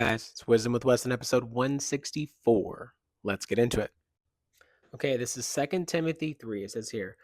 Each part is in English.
Guys, it's Wisdom with Weston, episode 164. Let's get into it. Okay, this is Second Timothy 3. It says here,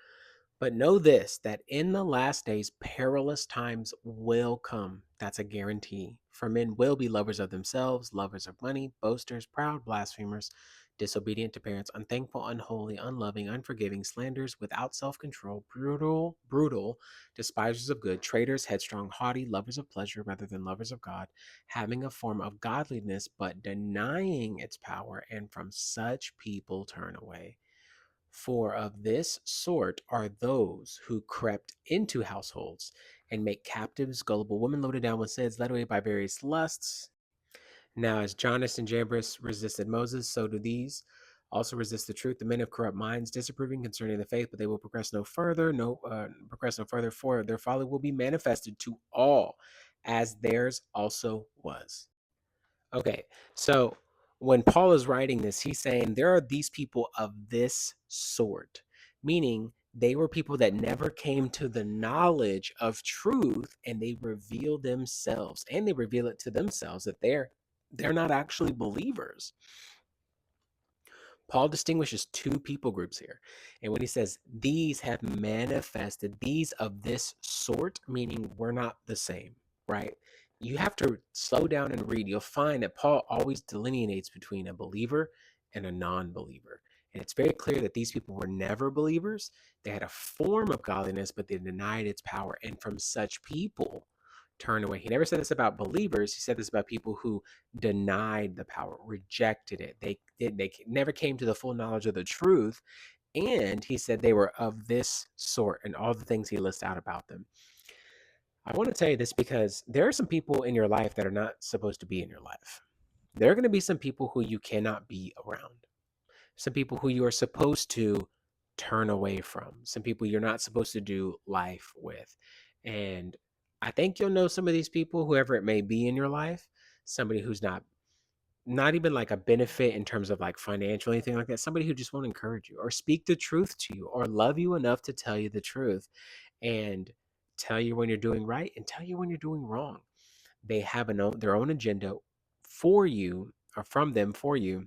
but know this, that in the last days, perilous times will come. That's a guarantee. For men will be lovers of themselves, lovers of money, boasters, proud, blasphemers, disobedient to parents, unthankful, unholy, unloving, unforgiving, slanderers, without self control, brutal, despisers of good, traitors, headstrong, haughty, lovers of pleasure rather than lovers of God, having a form of godliness, but denying its power, and from such people turn away. For of this sort are those who crept into households and make captives gullible women loaded down with sins, led away by various lusts. Now, as Jannes and Jambres resisted Moses, so do these also resist the truth. The men of corrupt minds, disapproving concerning the faith, but they will progress no further. For their folly will be manifested to all, as theirs also was. Okay, so when Paul is writing this, he's saying there are these people of this sort, meaning they were people that never came to the knowledge of truth, and they reveal themselves and they reveal it to themselves that they're not actually believers. Paul distinguishes two people groups here. And when he says these have manifested, these of this sort, meaning we're not the same, right? You have to slow down and read. You'll find that Paul always delineates between a believer and a non believer. And it's very clear that these people were never believers. They had a form of godliness, but they denied its power. And from such people, turn away. He never said this about believers. He said this about people who denied the power, rejected it. They never came to the full knowledge of the truth. And he said they were of this sort and all the things he lists out about them. I want to tell you this because there are some people in your life that are not supposed to be in your life. There are going to be some people who you cannot be around, some people who you are supposed to turn away from, some people you're not supposed to do life with. And I think you'll know some of these people, whoever it may be in your life, somebody who's not even like a benefit in terms of like financial or anything like that, somebody who just won't encourage you or speak the truth to you or love you enough to tell you the truth and tell you when you're doing right and tell you when you're doing wrong. They have their own agenda for you or from them for you,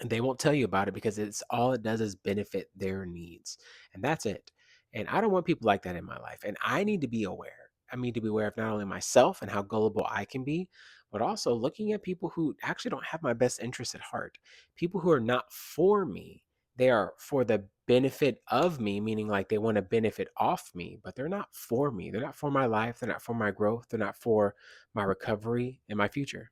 and they won't tell you about it because it's all it does is benefit their needs, and that's it. And I don't want people like that in my life, and I need to be aware. I need to be aware of not only myself and how gullible I can be, but also looking at people who actually don't have my best interests at heart, people who are not for me. They are for the benefit of me, meaning like they want to benefit off me, but they're not for me. They're not for my life. They're not for my growth. They're not for my recovery and my future.